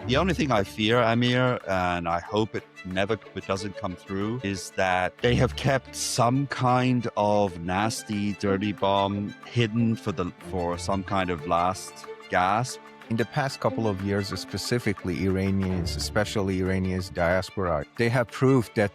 The only thing I fear, Amir, and I hope it doesn't come through, is that they have kept some kind of nasty, dirty bomb hidden for some kind of last gasp. In the past couple of years, specifically Iranians, especially Iranians diaspora, they have proved that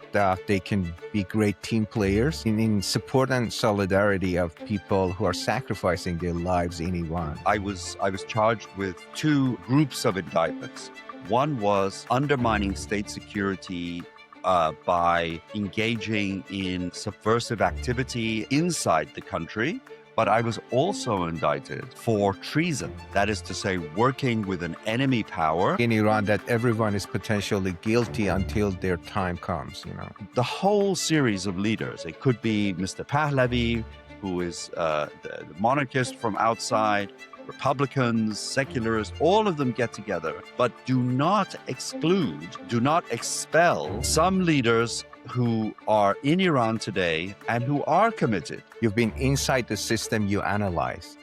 they can be great team players in support and solidarity of people who are sacrificing their lives in Iran. I was charged with two groups of indictments. One was undermining state security by engaging in subversive activity inside the country. But I was also indicted for treason. That is to say, working with an enemy power. In Iran, that everyone is potentially guilty until their time comes, The whole series of leaders. It could be Mr. Pahlavi, who is the monarchist from outside, Republicans, secularists, all of them get together, but do not expel some leaders who are in Iran today and who are committed. You've been inside the system you analyze.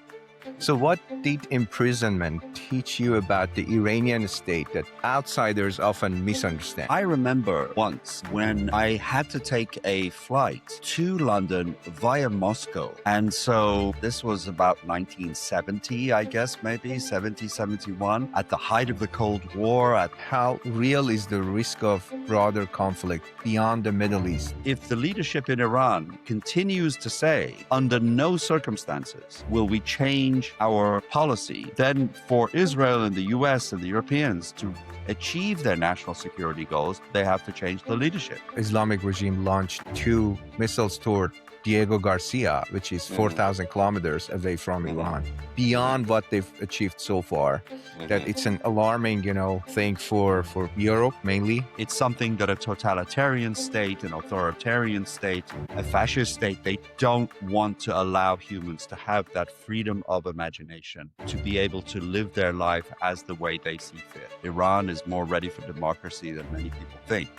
So what did imprisonment teach you about the Iranian state that outsiders often misunderstand? I remember once when I had to take a flight to London via Moscow. And so this was about 1970, I guess, maybe 70, 71, at the height of the Cold War. How real is the risk of broader conflict beyond the Middle East? If the leadership in Iran continues to say, under no circumstances will we change our policy, then for Israel and the US and the Europeans to achieve their national security goals, they have to change the leadership. Islamic regime launched 2 missiles toward Diego Garcia, which is 4,000 kilometers away from Iran, beyond what they've achieved so far. That it's an alarming, thing for Europe mainly. It's something that a totalitarian state, an authoritarian state, a fascist state, they don't want to allow humans to have that freedom of imagination, to be able to live their life as the way they see fit. Iran is more ready for democracy than many people think.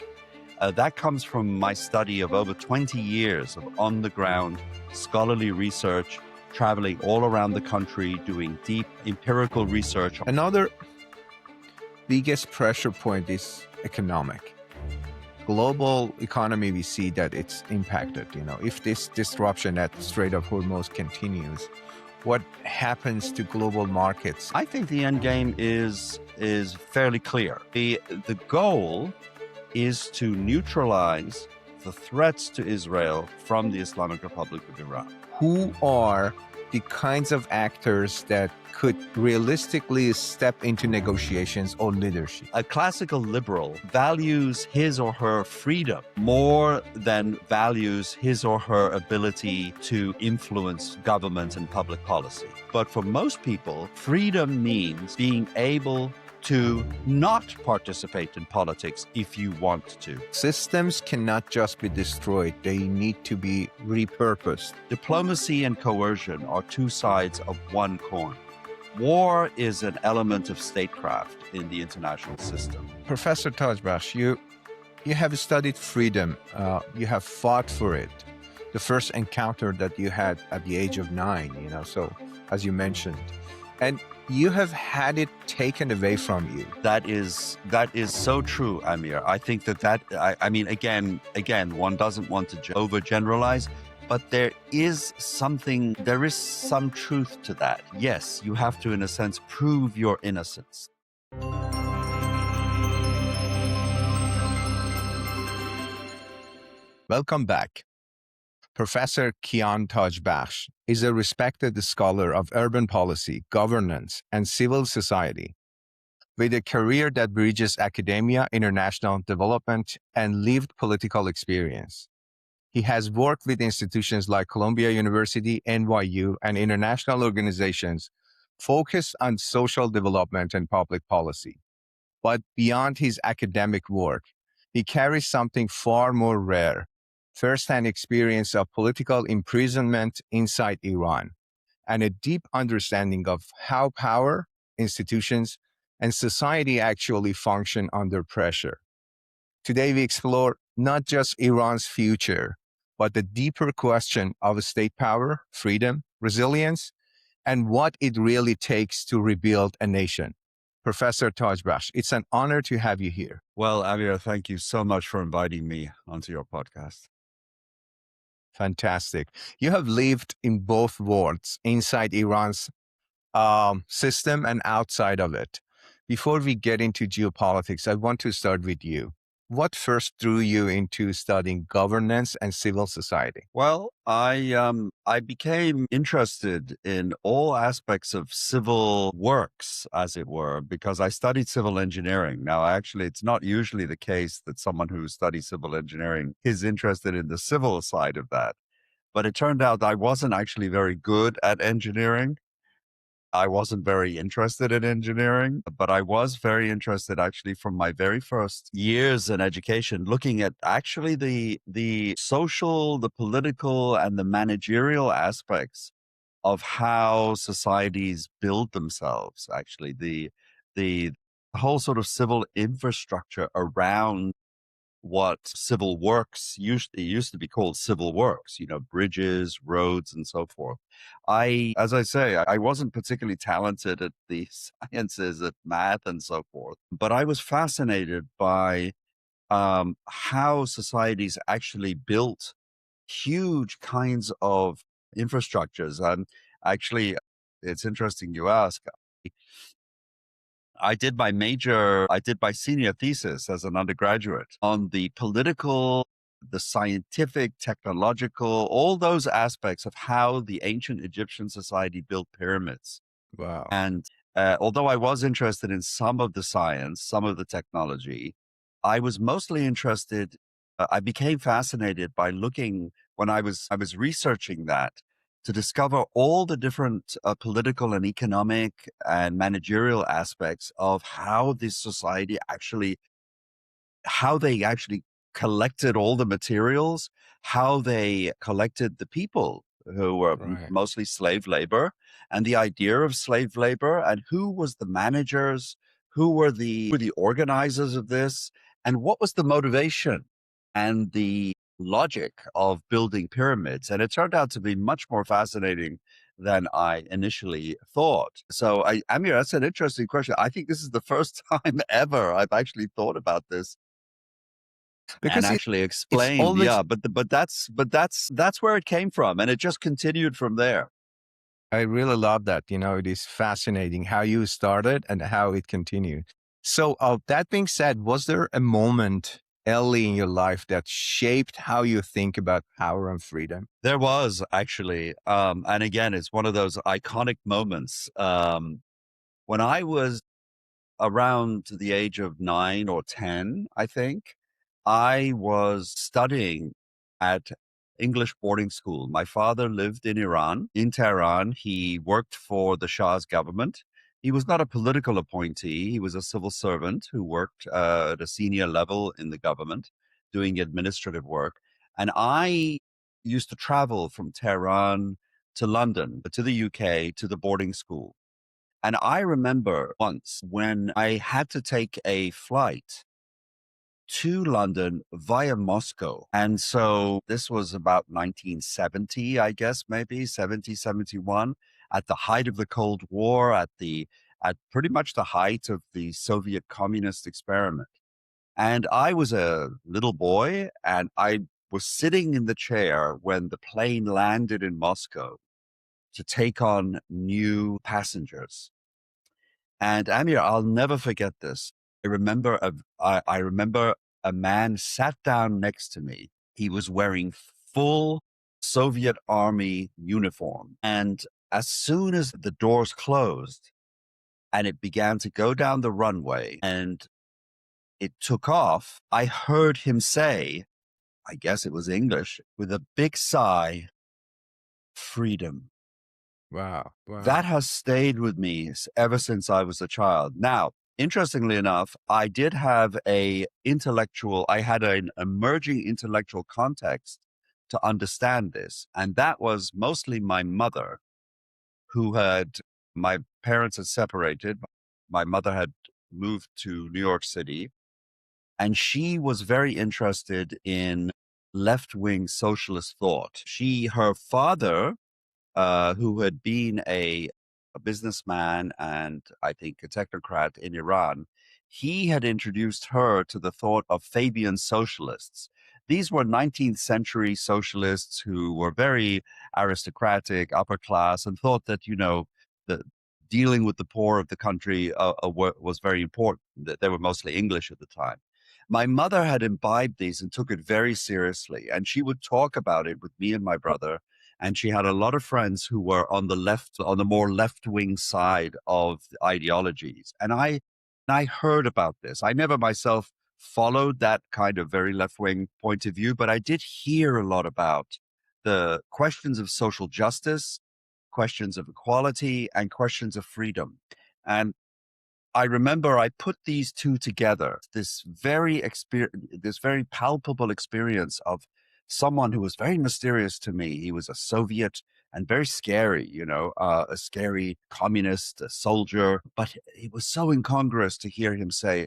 That comes from my study of over 20 years of on-the-ground scholarly research, traveling all around the country, doing deep empirical research. Another biggest pressure point is economic. Global economy, we see that it's impacted. If this disruption at the Strait of Hormuz continues, what happens to global markets? I think the end game is fairly clear. The goal is to neutralize the threats to Israel from the Islamic Republic of Iran. Who are the kinds of actors that could realistically step into negotiations or leadership? A classical liberal values his or her freedom more than values his or her ability to influence government and public policy. But for most people, freedom means being able to not participate in politics if you want to. Systems cannot just be destroyed, they need to be repurposed. Diplomacy and coercion are two sides of one coin. War is an element of statecraft in the international system. Professor Tajbakhsh, you have studied freedom, you have fought for it. The first encounter that you had at the age of 9, so as you mentioned, and you have had it taken away from you. That is so true, Amir. I think again, one doesn't want to overgeneralize, but there is some truth to that. Yes, you have to, in a sense, prove your innocence. Welcome back. Professor Kian Tajbakhsh is a respected scholar of urban policy, governance, and civil society, with a career that bridges academia, international development, and lived political experience. He has worked with institutions like Columbia University, NYU, and international organizations focused on social development and public policy. But beyond his academic work, he carries something far more rare: first-hand experience of political imprisonment inside Iran, and a deep understanding of how power, institutions, and society actually function under pressure. Today, we explore not just Iran's future, but the deeper question of state power, freedom, resilience, and what it really takes to rebuild a nation. Professor Tajbakhsh, it's an honor to have you here. Well, Amir, thank you so much for inviting me onto your podcast. Fantastic. You have lived in both worlds, inside Iran's system and outside of it. Before we get into geopolitics, I want to start with you. What first drew you into studying governance and civil society? Well, I became interested in all aspects of civil works, as it were, because I studied civil engineering. Now, actually, it's not usually the case that someone who studies civil engineering is interested in the civil side of that. But it turned out I wasn't actually very good at engineering. I wasn't very interested in engineering, but I was very interested actually from my very first years in education, looking at actually the social, the political, and the managerial aspects of how societies build themselves. Actually, the whole sort of civil infrastructure around what civil works used to be called civil works, bridges, roads, and so forth. As I say, I wasn't particularly talented at the sciences, at math, and so forth, but I was fascinated by how societies actually built huge kinds of infrastructures. And actually, it's interesting you ask. I did my senior thesis as an undergraduate on the political, the scientific, technological, all those aspects of how the ancient Egyptian society built pyramids. Wow. And although I was interested in some of the science, some of the technology, I was mostly interested. I became fascinated by looking when I was researching that to discover all the different political and economic and managerial aspects of how this society actually how they actually collected all the materials, how they collected the people who were Right. mostly slave labor, and the idea of slave labor, and who was the managers, who were the organizers of this, and what was the motivation and the logic of building pyramids. And it turned out to be much more fascinating than I initially thought. So, Amir, that's an interesting question. I think this is the first time ever I've actually thought about this and Because actually it's explained, always, yeah, but that's where it came from, and it just continued from there. I really love that. It is fascinating how you started and how it continued. So, that being said, was there a moment early in your life that shaped how you think about power and freedom? There was actually, and again, it's one of those iconic moments. When I was around the age of 9 or 10, I think, I was studying at English boarding school. My father lived in Iran, in Tehran. He worked for the Shah's government. He was not a political appointee. He was a civil servant who worked at a senior level in the government doing administrative work. And I used to travel from Tehran to London, to the UK, to the boarding school. And I remember once when I had to take a flight to London via Moscow. And so this was about 1970, I guess, maybe 70, 71, at the height of the Cold War, at pretty much the height of the Soviet communist experiment. And I was a little boy and I was sitting in the chair when the plane landed in Moscow to take on new passengers. And Amir, I'll never forget this. I remember a man sat down next to me. He was wearing full Soviet Army uniform. And as soon as the doors closed and it began to go down the runway and it took off, I heard him say, I guess it was English, with a big sigh, freedom. Wow. That Wow. has stayed with me ever since I was a child. Now, interestingly enough, I had an emerging intellectual context to understand this. And that was mostly my mother, my parents had separated. My mother had moved to New York City, and she was very interested in left wing socialist thought. Her father, who had been a a businessman and I think a technocrat in Iran. He had introduced her to the thought of Fabian socialists. These were 19th century socialists who were very aristocratic, upper class, and thought that, the dealing with the poor of the country was very important. That they were mostly English at the time. My mother had imbibed these and took it very seriously, and she would talk about it with me and my brother. And she had a lot of friends who were on the left, on the more left wing side of the ideologies. And I heard about this. I never myself followed that kind of very left wing point of view, but I did hear a lot about the questions of social justice, questions of equality, and questions of freedom. And I remember I put these two together, this very palpable experience of someone who was very mysterious to me. He was a Soviet and very scary, a scary communist, a soldier, but it was so incongruous to hear him say,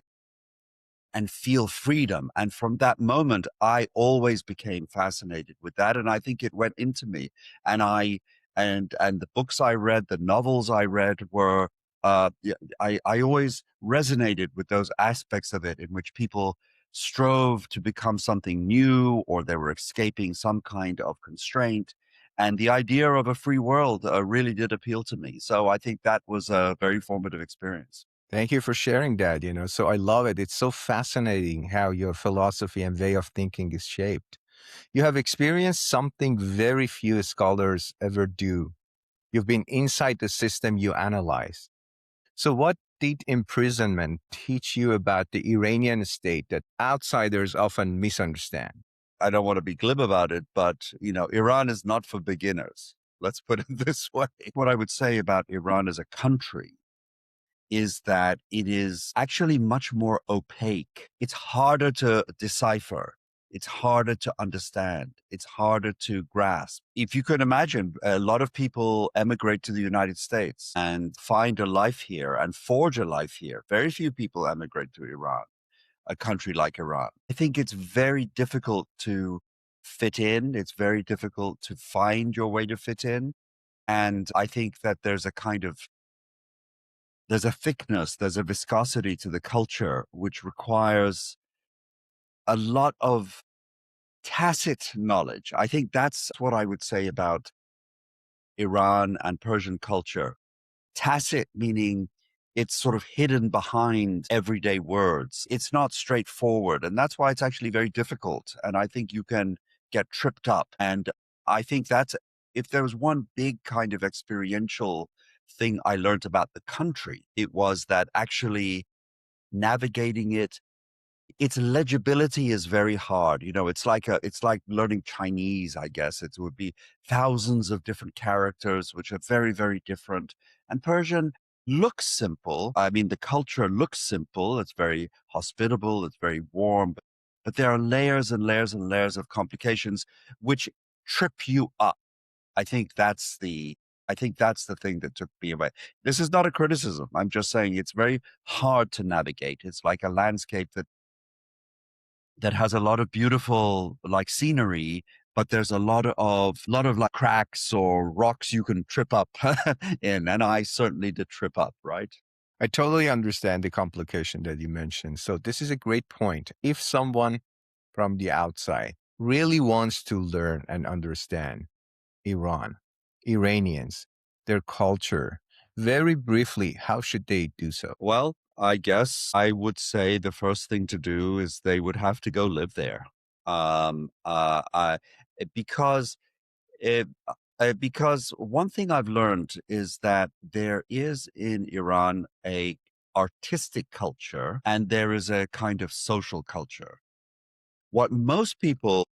and feel freedom. And from that moment, I always became fascinated with that. And I think it went into me. And and the books I read, the novels I read were, yeah, I always resonated with those aspects of it in which people strove to become something new or they were escaping some kind of constraint. And the idea of a free world really did appeal to me. So I think that was a very formative experience. Thank you for sharing that. So I love it. It's so fascinating how your philosophy and way of thinking is shaped. You have experienced something very few scholars ever do. You've been inside the system you analyze. So, what did imprisonment teach you about the Iranian state that outsiders often misunderstand? I don't want to be glib about it, but Iran is not for beginners. Let's put it this way. What I would say about Iran as a country is that it is actually much more opaque. It's harder to decipher. It's harder to understand. It's harder to grasp. If you could imagine, a lot of people emigrate to the United States and find a life here and forge a life here. Very few people emigrate to Iran, a country like Iran. I think it's very difficult to fit in. It's very difficult to find your way to fit in. And I think that there's a thickness, there's a viscosity to the culture, which requires a lot of tacit knowledge. I think that's what I would say about Iran and Persian culture. Tacit meaning it's sort of hidden behind everyday words. It's not straightforward. And that's why it's actually very difficult. And I think you can get tripped up. And I think that's, if there was one big kind of experiential thing I learned about the country, it was that actually navigating it, its legibility is very hard. It's like learning Chinese, I guess. It would be thousands of different characters, which are very, very different. And Persian looks simple. I mean, the culture looks simple. It's very hospitable. It's very warm, but there are layers and layers and layers of complications which trip you up. I think that's the I think that's the thing that took me away. This is not a criticism. I'm just saying it's very hard to navigate. It's like a landscape that has a lot of beautiful like scenery, but there's a lot of like cracks or rocks you can trip up in. And I certainly did trip up, right? I totally understand the complication that you mentioned. So, this is a great point. If someone from the outside really wants to learn and understand Iran, Iranians, their culture, very briefly, how should they do so? Well, I guess I would say the first thing to do is they would have to go live there. Um, uh, I, because because one thing I've learned is that there is in Iran a artistic culture and there is a kind of social culture. What most people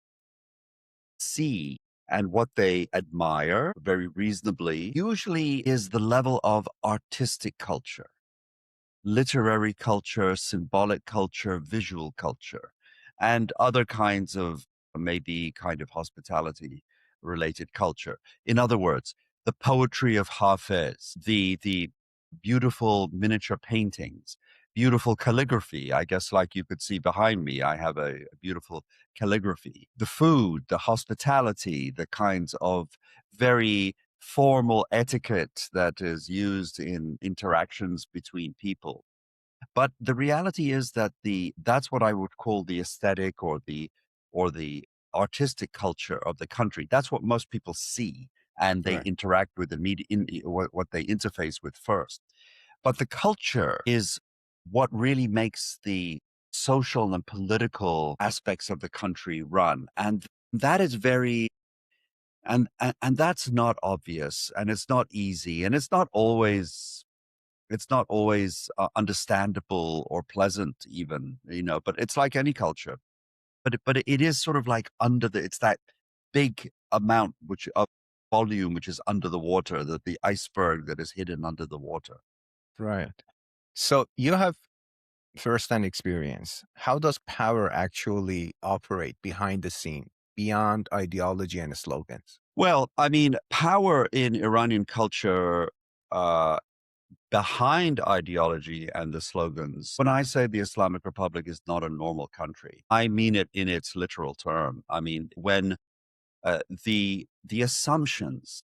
see and what they admire very reasonably usually is the level of artistic culture, literary culture, symbolic culture, visual culture, and other kinds of maybe kind of hospitality related culture. In other words, the poetry of Hafez, the beautiful miniature paintings, beautiful calligraphy. I guess, like you could see behind me, I have a beautiful calligraphy. The food, the hospitality, the kinds of very formal etiquette that is used in interactions between people. But the reality is that that's what I would call the aesthetic or the artistic culture of the country. That's what most people see and they Right. interact with the media, what they interface with first. But the culture is what really makes the social and political aspects of the country run. And that is very and that's not obvious, and it's not easy, and it's not always understandable or pleasant even, but it's like any culture. But it is sort of like it's that big amount which of volume which is under the water, the iceberg that is hidden under the water. Right. So you have first-hand experience. How does power actually operate behind the scene, beyond ideology and slogans? Well, I mean, power in Iranian culture, uh, behind ideology and the slogans. When I say the Islamic Republic is not a normal country, I mean it in its literal term. I mean, when the assumptions,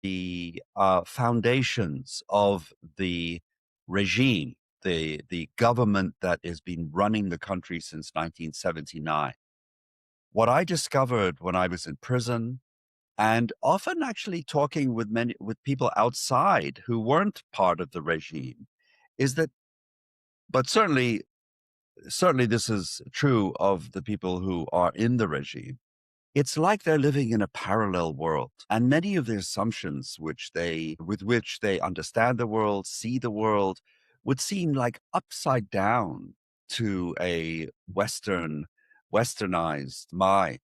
the foundations of the regime, the government that has been running the country since 1979. What I discovered when I was in prison, and often actually talking with people outside who weren't part of the regime, is that, but certainly this is true of the people who are in the regime. It's like they're living in a parallel world. And many of the assumptions with which they understand the world, see the world, would seem like upside down to a westernized mind.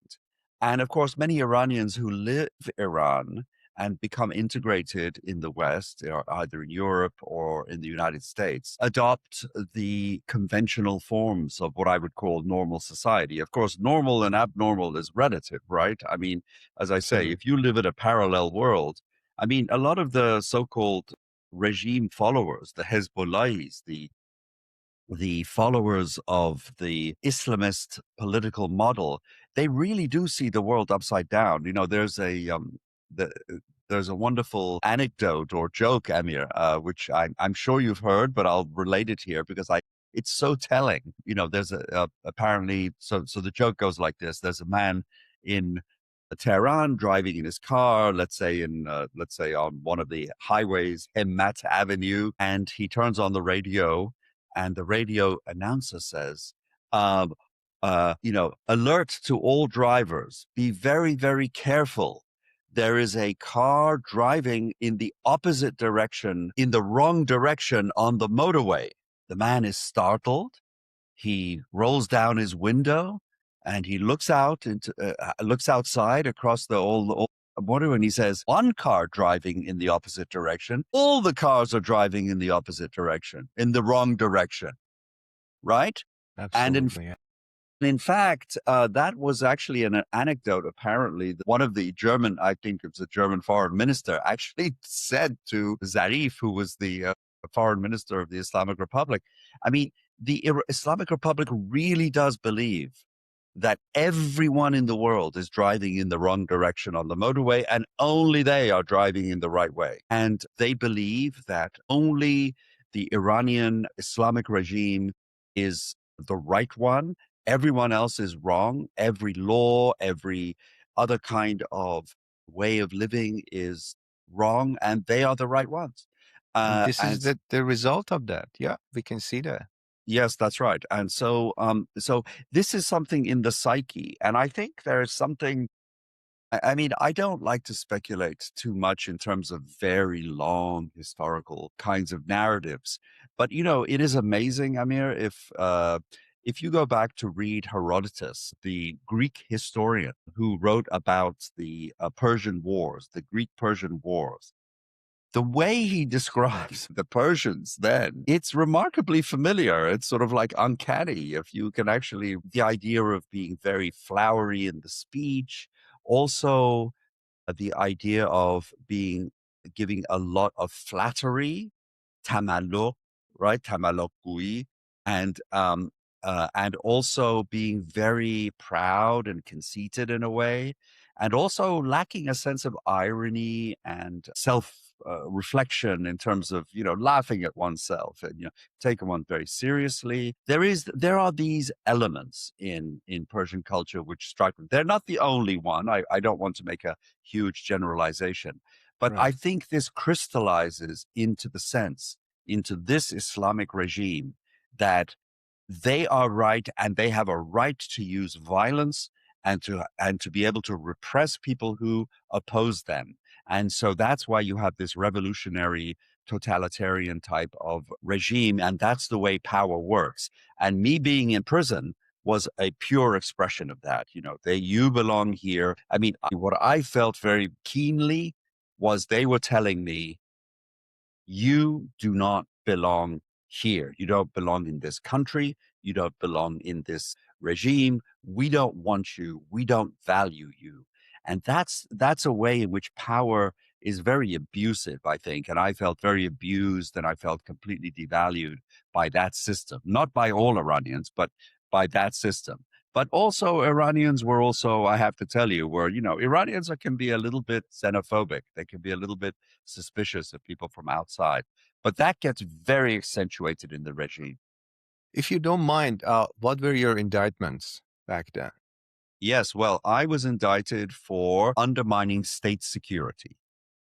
And of course, many Iranians who live Iran and become integrated in the West, or either in Europe or in the United States, adopt the conventional forms of what I would call normal society. Of course, normal and abnormal is relative, right? I mean, as I say, Absolutely. if you live in a parallel world, I mean, a lot of the so-called regime followers, the Hezbollahis, the followers of the Islamist political model, they really do see the world upside down. The, there's a wonderful anecdote or joke, Amir, which I'm sure you've heard, but I'll relate it here because it's so telling. There's apparently, so the joke goes like this: there's a man in Tehran driving in his car, let's say on one of the highways, Hemmat Avenue, and he turns on the radio, and the radio announcer says, um, alert to all drivers, be very, very careful. There is a car driving in the opposite direction, in the wrong direction on the motorway. The man is startled. He rolls down his window and he looks outside across the old border, and he says, "One car driving in the opposite direction. All the cars are driving in the opposite direction, in the wrong direction." Right? And Absolutely. Yeah. in fact, that was actually an anecdote. Apparently, one of the German, I think it was a German foreign minister, actually said to Zarif, who was the foreign minister of the Islamic Republic, I mean, the Islamic Republic really does believe that everyone in the world is driving in the wrong direction on the motorway, and only they are driving in the right way. And they believe that only the Iranian Islamic regime is the right one. Everyone else is wrong. Every law, every other kind of way of living is wrong, and they are the right ones. And this is And the result of that. Yeah, we can see that. yes, that's right. And so this is something in the psyche, and I think there's something. I mean, I don't like to speculate too much in terms of very long historical kinds of narratives, but it is amazing, Amir, if you go back to read Herodotus, the Greek historian who wrote about the Persian Wars, the Greek-Persian Wars. The way he describes the Persians then, it's remarkably familiar. It's sort of like uncanny. If you can actually, the idea of being very flowery in the speech, also the idea of giving a lot of flattery, tamalluq, right? Tamalluq, and also being very proud and conceited in a way. and also lacking a sense of irony and self reflection in terms of, laughing at oneself and, taking one very seriously. There are these elements in Persian culture which strike me. They're not the only one. I don't want to make a huge generalization, but I Right. think this crystallizes into this Islamic regime that they are right and they have a right to use violence and to be able to repress people who oppose them. And so that's why you have this revolutionary totalitarian type of regime, and that's the way power works. And me being in prison was a pure expression of that. You belong here. I mean, what I felt very keenly was they were telling me, you do not belong here. You don't belong in this country. You don't belong in this regime. We don't want you. We don't value you. And that's a way in which power is very abusive, I think. And I felt very abused and I felt completely devalued by that system, not by all Iranians, but by that system. But also Iranians were also, I have to tell you, Iranians can be a little bit xenophobic. They can be a little bit suspicious of people from outside. But that gets very accentuated in the regime. If you don't mind, what were your indictments back then? Yes, well, I was indicted for undermining state security.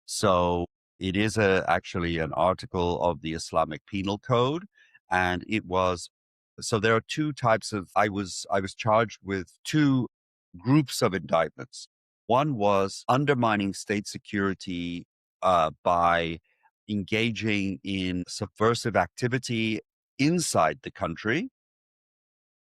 So it is actually an article of the Islamic Penal Code, and it was. So there are two types of. I was charged with two groups of indictments. One was undermining state security by engaging in subversive activity inside the country.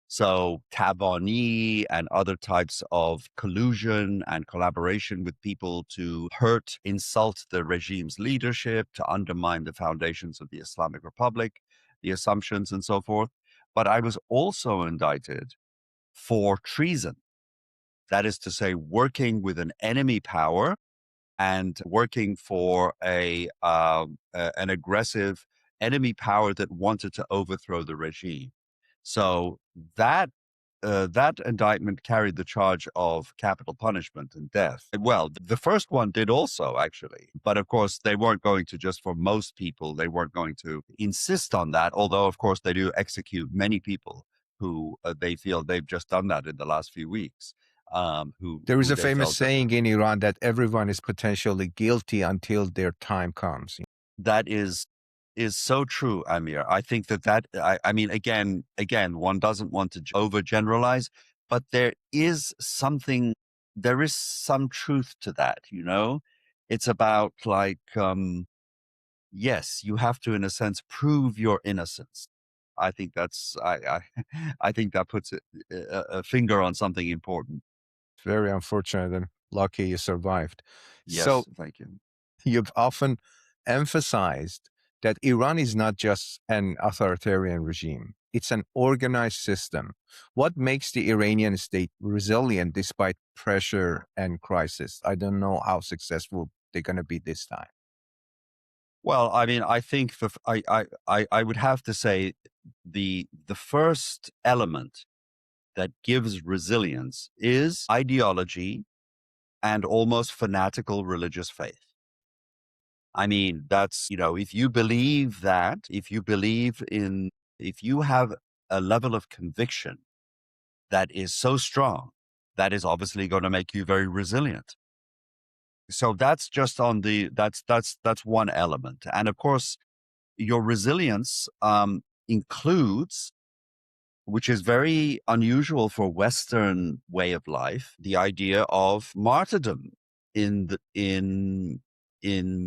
So Tabani and other types of collusion and collaboration with people to hurt, insult the regime's leadership, to undermine the foundations of the Islamic Republic, the assumptions and so forth. But I was also indicted for treason. That is to say, working with an enemy power and working for an aggressive enemy power that wanted to overthrow the regime. So that that indictment carried the charge of capital punishment and death. Well, the first one did also, actually. But of course, they weren't going to just for most people, they weren't going to insist on that. Although, of course, they do execute many people who they feel they've just done that in the last few weeks. There is Who a they famous felt that saying in Iran that everyone is potentially guilty until their time comes. that is so true, Amir. I think I mean, again, one doesn't want to overgeneralize, but there is some truth to that, It's about like, yes, you have to, in a sense, prove your innocence. I think I think that puts a finger on something important. It's very unfortunate and lucky you survived. So Yes, thank you. you've often emphasized that Iran is not just an authoritarian regime, it's an organized system. What makes the Iranian state resilient despite pressure and crisis? I don't know how successful they're going to be this time. Well, I mean, I think I would have to say the first element that gives resilience is ideology and almost fanatical religious faith. I mean, that's, if you believe that, if you have a level of conviction that is so strong, that is obviously going to make you very resilient. So that's just that's one element. And of course, your resilience includes, which is very unusual for Western way of life, the idea of martyrdom in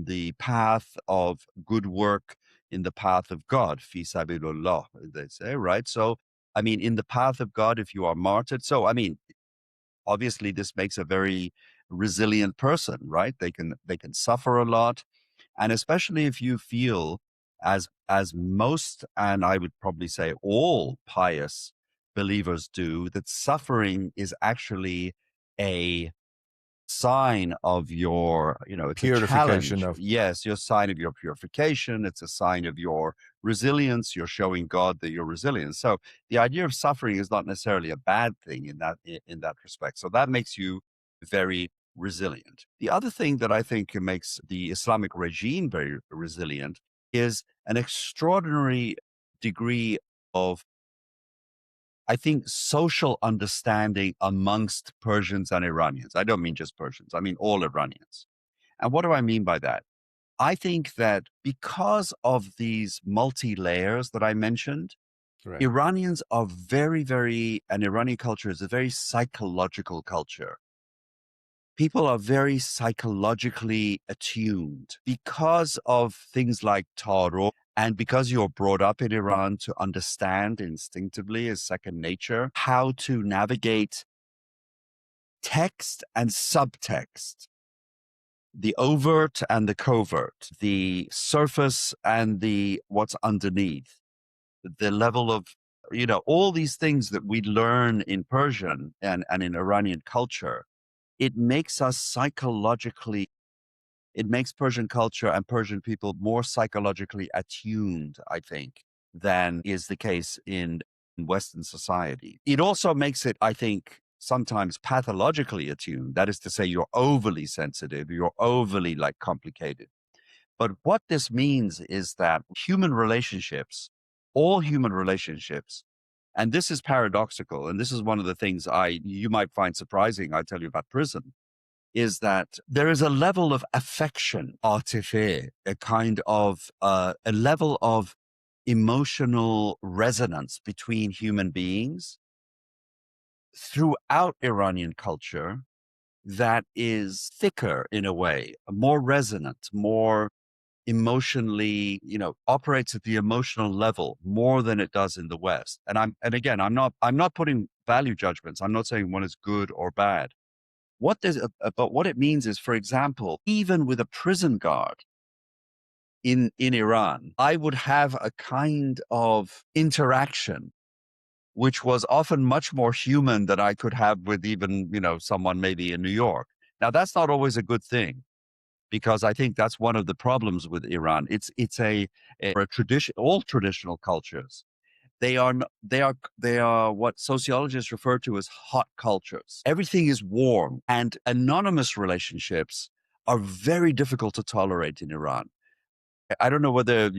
the path of good work, in the path of God, fi sabilillah, they say, right? So, I mean, in the path of God, if you are martyred, so I mean, obviously, this makes a very resilient person, right? They can suffer a lot, and especially if you feel as most, and I would probably say all pious believers do, that suffering is actually a sign of it's a Purification challenge. of Yes, your sign of your purification. It's a sign of your resilience. You're showing God that you're resilient. So the idea of suffering is not necessarily a bad thing in that respect. So that makes you very resilient. The other thing that I think makes the Islamic regime very resilient is an extraordinary degree of, I think, social understanding amongst Persians and Iranians. I don't mean just Persians, I mean all Iranians. And what do I mean by that? I think that because of these multi layers that I mentioned, Right. Iranians are and Iranian culture is a very psychological culture. People are very psychologically attuned because of things like Taro, and because you're brought up in Iran to understand instinctively as second nature how to navigate text and subtext, the overt and the covert, the surface and the what's underneath, the level of, all these things that we learn in Persian and in Iranian culture. It makes us psychologically, it makes Persian culture and Persian people more psychologically attuned, I think, than is the case in Western society. It also makes it, I think, sometimes pathologically attuned. That is to say, you're overly sensitive, you're overly complicated. But what this means is that all human relationships, and this is paradoxical, and this is one of the things you might find surprising, I tell you about prison, is that there is a level of affection, artifice, a kind of a level of emotional resonance between human beings throughout Iranian culture that is thicker in a way, more resonant, more emotionally, operates at the emotional level more than it does in the West. And again, I'm not putting value judgments. I'm not saying one is good or bad. But what it means is, for example, even with a prison guard in Iran, I would have a kind of interaction which was often much more human than I could have with even, someone maybe in New York. Now, that's not always a good thing, because I think that's one of the problems with Iran. It's a tradition. All traditional cultures, they are what sociologists refer to as hot cultures. Everything is warm, and anonymous relationships are very difficult to tolerate in Iran. I don't know whether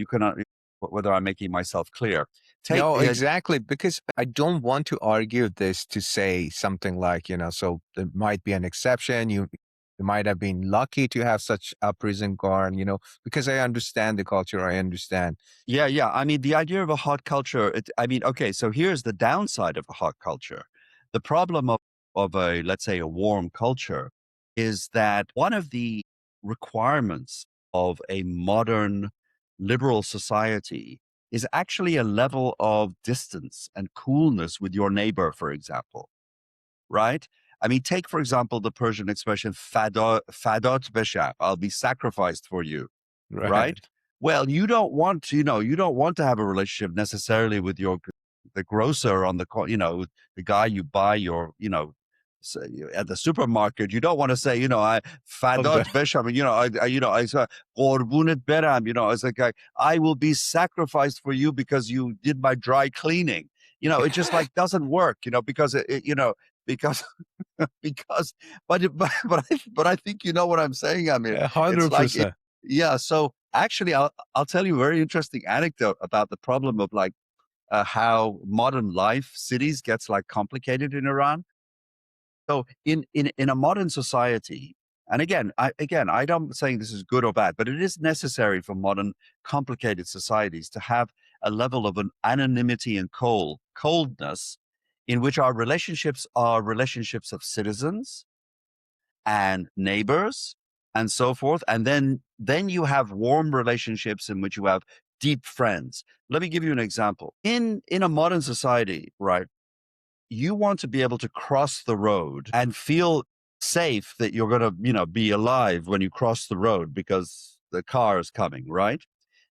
I'm making myself clear. No, exactly. Because I don't want to argue this to say something like, so there might be an exception. You might have been lucky to have such a prison guard, because I understand the culture. I understand. Yeah. I mean, the idea of a hot culture, okay, so here's the downside of a hot culture. The problem of let's say, a warm culture is that one of the requirements of a modern liberal society is actually a level of distance and coolness with your neighbor, for example, right? I mean, take, for example, the Persian expression, fadat beshab, I'll be sacrificed for you, right? Right. Well, you don't want to have a relationship necessarily with the grocer on the guy you buy your, at the supermarket. You don't want to say, I fadat besham, I say, qurbunet beram, it's like, I will be sacrificed for you because you did my dry cleaning. It just doesn't work, because because because but I think you know what I'm saying. I mean, it's like it, 100%. yeah. So actually, I'll tell you a very interesting anecdote about the problem of how modern life cities gets complicated in Iran. So in a modern society, and I don't saying this is good or bad, but it is necessary for modern complicated societies to have a level of an anonymity and coldness in which our relationships are relationships of citizens and neighbors and so forth. And then you have warm relationships in which you have deep friends. Let me give you an example. In a modern society, right, you want to be able to cross the road and feel safe that you're going to, be alive when you cross the road because the car is coming, right?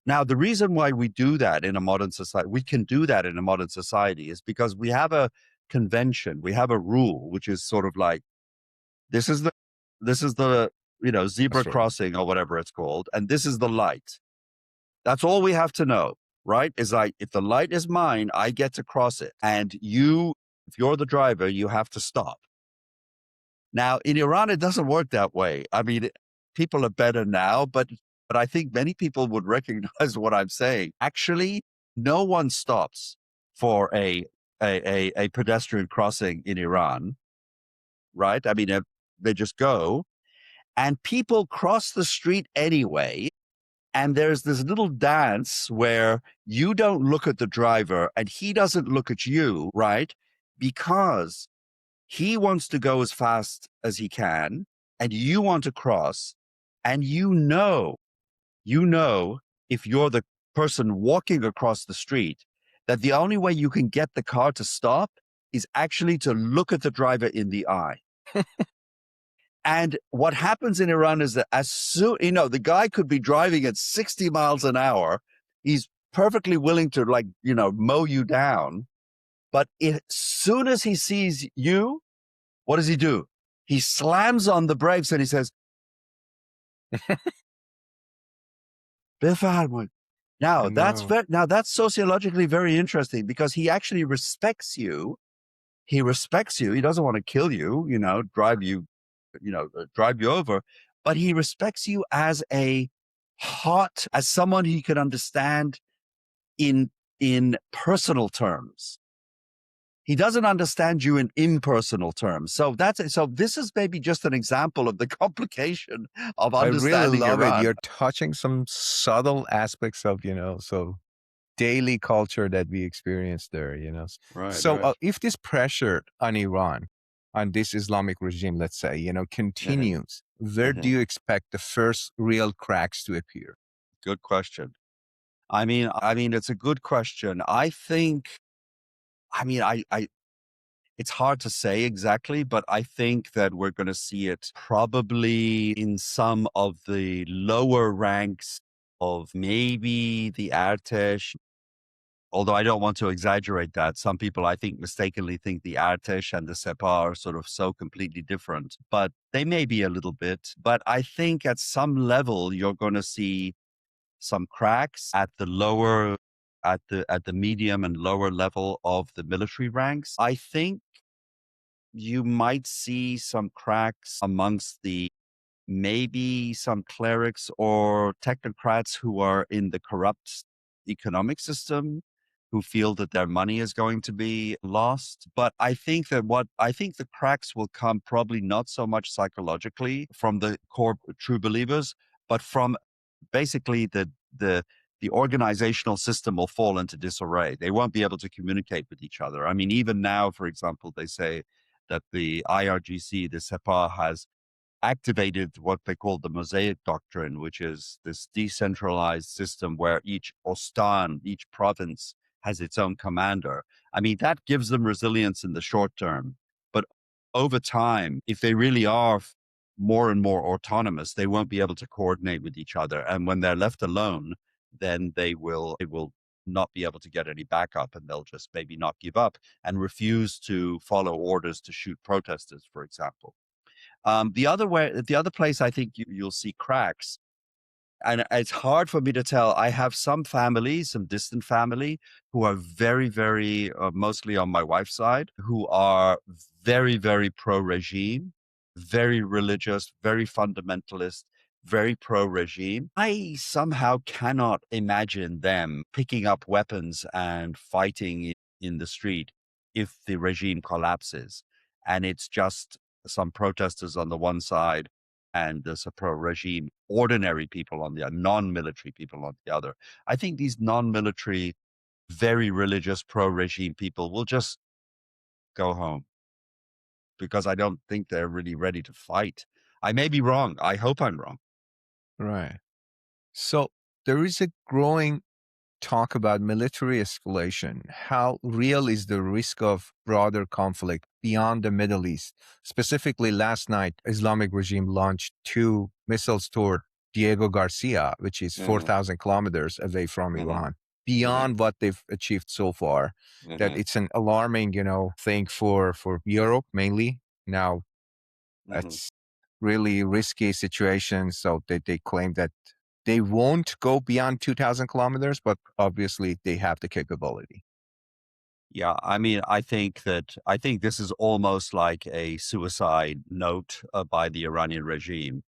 Now, the reason why we do that in a modern society, we can do that in a modern society, is because we have a convention, we have a rule, which is sort of like, this is the zebra That's right. crossing or whatever it's called, and this is the light. That's all we have to know, right? Is if the light is mine, I get to cross it, and if you're the driver, you have to stop. Now, in Iran, it doesn't work that way. I mean, people are better now, but I think many people would recognize what I'm saying. Actually, no one stops for a pedestrian crossing in Iran, right? I mean, they just go, and people cross the street anyway. And there's this little dance where you don't look at the driver and he doesn't look at you, right? Because he wants to go as fast as he can, and you want to cross, and you know, if you're the person walking across the street, that the only way you can get the car to stop is actually to look at the driver in the eye. And what happens in Iran is that as soon, the guy could be driving at 60 miles an hour. He's perfectly willing to, mow you down. But as soon as he sees you, what does he do? He slams on the brakes and he says, "بفرمایید." I know. Now that's sociologically very interesting because he actually respects you. He respects you. He doesn't want to kill you, drive you over, but he respects you as as someone he can understand in personal terms. He doesn't understand you in impersonal terms. So this is maybe just an example of the complication of I really understanding love it. Iran. You're touching some subtle aspects of, so daily culture that we experience there. Right, So right. if this pressure on Iran, on this Islamic regime, let's say, continues, where do you expect the first real cracks to appear? Good question. I mean, it's a good question. I it's hard to say exactly, but I think that we're going to see it probably in some of the lower ranks of maybe the Artesh. Although I don't want to exaggerate that. Some people, I think, mistakenly think the Artesh and the Sepah are sort of so completely different, but they may be a little bit. But I think at some level, you're going to see some cracks at the medium and lower level of the military ranks. I think you might see some cracks amongst maybe some clerics or technocrats who are in the corrupt economic system, who feel that their money is going to be lost. But I think the cracks will come probably not so much psychologically from the core true believers, but from basically the organizational system will fall into disarray. They won't be able to communicate with each other. I mean, even now, for example, they say that the IRGC, the Sepah, has activated what they call the Mosaic Doctrine, which is this decentralized system where each ostan, each province, has its own commander. I mean, that gives them resilience in the short term. But over time, if they really are more and more autonomous, they won't be able to coordinate with each other. And when they're left alone, then they will not be able to get any backup, and they'll just maybe not give up and refuse to follow orders to shoot protesters, for example. The other place I think you'll see cracks, and it's hard for me to tell. I have some family, some distant family, who are very, very, mostly on my wife's side, who are very, very pro-regime, very religious, very fundamentalist, very pro-regime. I somehow cannot imagine them picking up weapons and fighting in the street if the regime collapses. And it's just some protesters on the one side and there's a pro-regime ordinary people on the other, non-military people on the other. I think these non-military, very religious pro-regime people will just go home because I don't think they're really ready to fight. I may be wrong. I hope I'm wrong. Right. So there is a growing talk about military escalation. How real is the risk of broader conflict beyond the Middle East? Specifically, last night, Islamic regime launched 2 missiles toward Diego Garcia, which is 4,000 kilometers away from Iran, beyond what they've achieved so far. That it's an alarming, thing for Europe mainly. Now, it's really risky situation. So they claim that they won't go beyond 2,000 kilometers, but obviously they have the capability. Yeah, I mean, I think this is almost like a suicide note by the Iranian regime.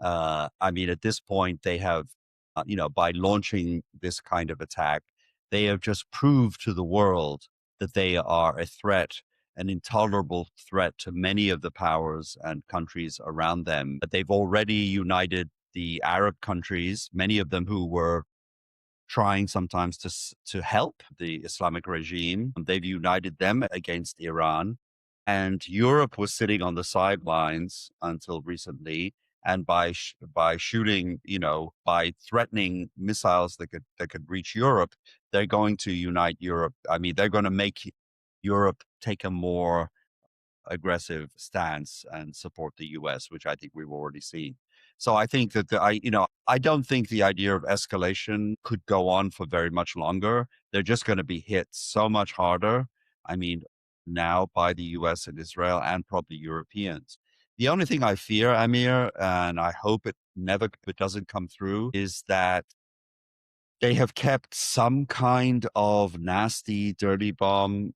I mean, at this point, they have, by launching this kind of attack, they have just proved to the world that they are a threat, an intolerable threat to many of the powers and countries around them. But they've already united the Arab countries, many of them who were trying sometimes to help the Islamic regime. They've united them against Iran, and Europe was sitting on the sidelines until recently. And by shooting, by threatening missiles that could reach Europe, they're going to unite Europe. I mean, they're going to make Europe take a more aggressive stance and support the US, which I think we've already seen. So I think that I don't think the idea of escalation could go on for very much longer. They're just going to be hit so much harder. I mean, now by the US and Israel and probably Europeans. The only thing I fear, Amir, and I hope it doesn't come through, is that they have kept some kind of nasty, dirty bomb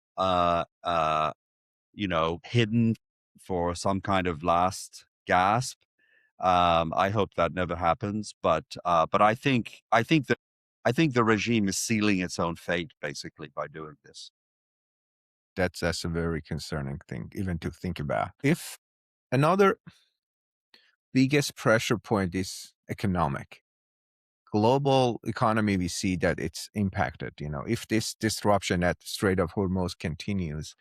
hidden for some kind of last gasp. I hope that never happens, but I think the regime is sealing its own fate basically by doing this. That's a very concerning thing, even to think about. If another biggest pressure point is economic, global economy, we see that it's impacted. If this disruption at Strait of Hormuz continues,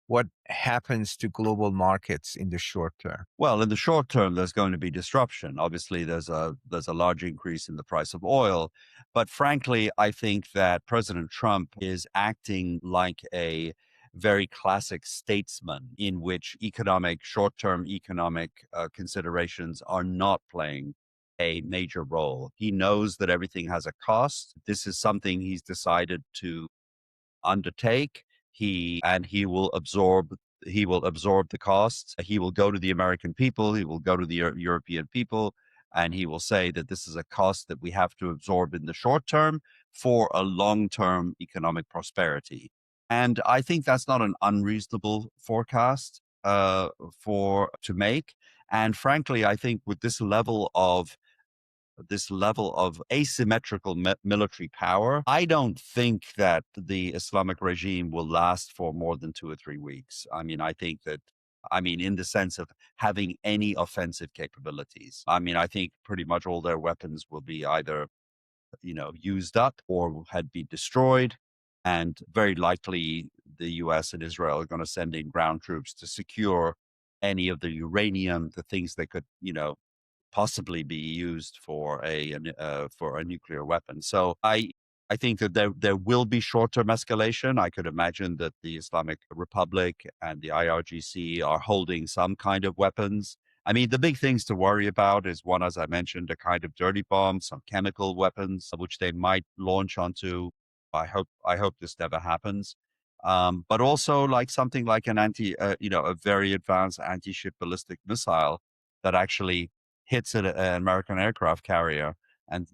what happens to global markets in the short term? Well, in the short term, there's going to be disruption. Obviously, there's a large increase in the price of oil, but frankly, I think that President Trump is acting like a very classic statesman, in which short-term economic considerations are not playing a major role. He knows that everything has a cost. This is something he's decided to undertake. He will absorb the costs. He will go to the American people, he will go to the European people, and he will say that this is a cost that we have to absorb in the short term for a long-term economic prosperity. And I think that's not an unreasonable forecast for to make. And frankly, I think with this level of asymmetrical military power, I don't think that the Islamic regime will last for more than 2 or 3 weeks. I mean, in the sense of having any offensive capabilities. I mean, I think pretty much all their weapons will be either, used up or had been destroyed. And very likely the US and Israel are going to send in ground troops to secure any of the uranium, the things that could, possibly be used for a nuclear weapon. So I think that there will be short-term escalation. I could imagine that the Islamic Republic and the IRGC are holding some kind of weapons. I mean, the big things to worry about is one, as I mentioned, a kind of dirty bomb, some chemical weapons, which they might launch onto. I hope this never happens. But also like something like a very advanced anti-ship ballistic missile that actually hits an American aircraft carrier and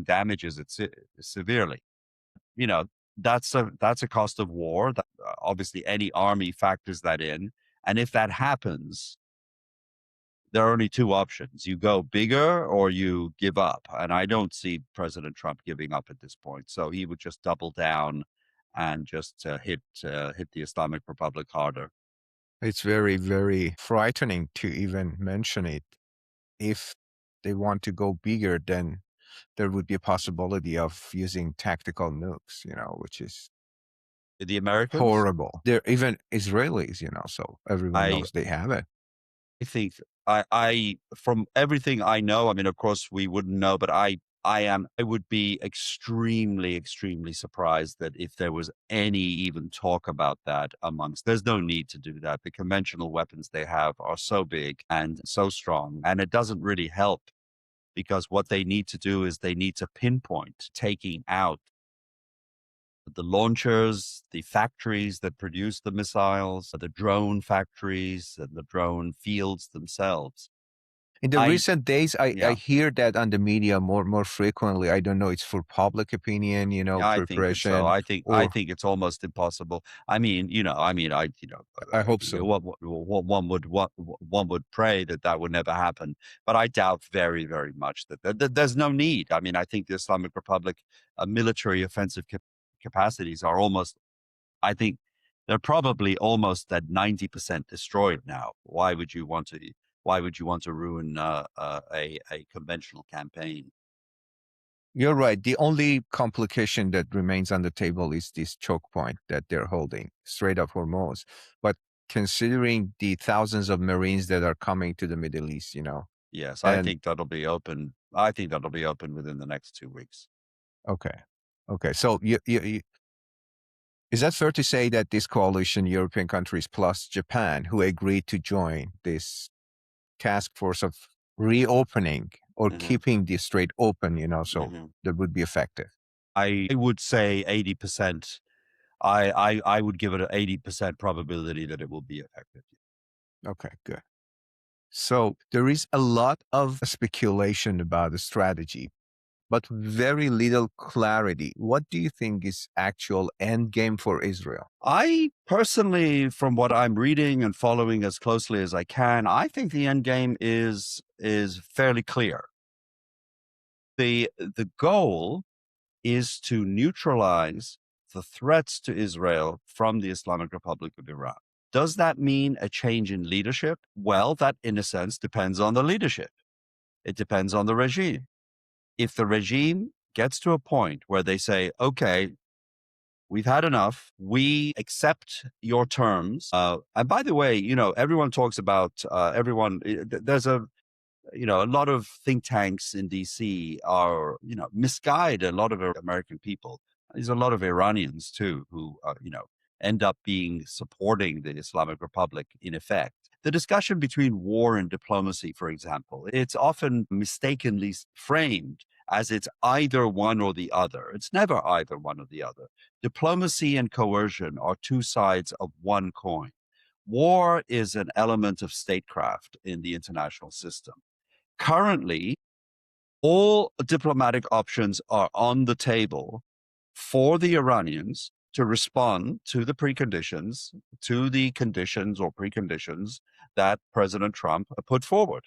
damages it severely. You know, that's a cost of war. That, obviously, any army factors that in, and if that happens, there are only two options: you go bigger or you give up. And I don't see President Trump giving up at this point. So he would just double down and just hit the Islamic Republic harder. It's very, very frightening to even mention it. If they want to go bigger, then there would be a possibility of using tactical nukes, which is The Americans, horrible. They're even Israelis, so everyone I knows they have it. I think from everything I know, I mean, of course we wouldn't know, but I would be extremely, extremely surprised that if there was any even talk about that there's no need to do that. The conventional weapons they have are so big and so strong, and it doesn't really help because what they need to do is they need to pinpoint taking out the launchers, the factories that produce the missiles, the drone factories, and the drone fields themselves. In the recent days, I Yeah, hear that on the media more frequently. I don't know, it's for public opinion, yeah, I think it's so. preparation, I or think it's almost impossible. I mean, I hope so. one would pray that that would never happen, but I doubt very, very much that there's no need. I mean, I think the Islamic Republic military offensive capacities are almost. I think they're probably almost at 90% destroyed now. Why would you want to? Why would you want to ruin a conventional campaign? You're right. The only complication that remains on the table is this choke point that they're holding, Strait of Hormuz. But considering the thousands of Marines that are coming to the Middle East, Yes, I and think that'll be open. I think that'll be open within the next 2 weeks. okay, okay. So is that fair to say that this coalition, European countries plus Japan, who agreed to join this task force of reopening or Hmm. keeping the strait open, so Hmm. that would be effective? I would say 80%. I would give it an 80% probability that it will be effective. Okay, good. So there is a lot of speculation about the strategy, but very little clarity. What do you think is actual end game for Israel? I personally, from what I'm reading and following as closely as I can, I think the end game is fairly clear. The goal is to neutralize the threats to Israel from the Islamic Republic of Iran. Does that mean a change in leadership? Well, that in a sense depends on the leadership. It depends on the regime. If the regime gets to a point where they say, okay, we've had enough, we accept your terms. And by the way, everyone talks about there's a lot of think tanks in DC are, misguide a lot of American people. There's a lot of Iranians too who, end up being supporting the Islamic Republic in effect. The discussion between war and diplomacy, for example, it's often mistakenly framed as it's either one or the other. It's never either one or the other. Diplomacy and coercion are two sides of one coin. War is an element of statecraft in the international system. Currently, all diplomatic options are on the table for the Iranians to respond to the preconditions, to the conditions or preconditions that President Trump put forward.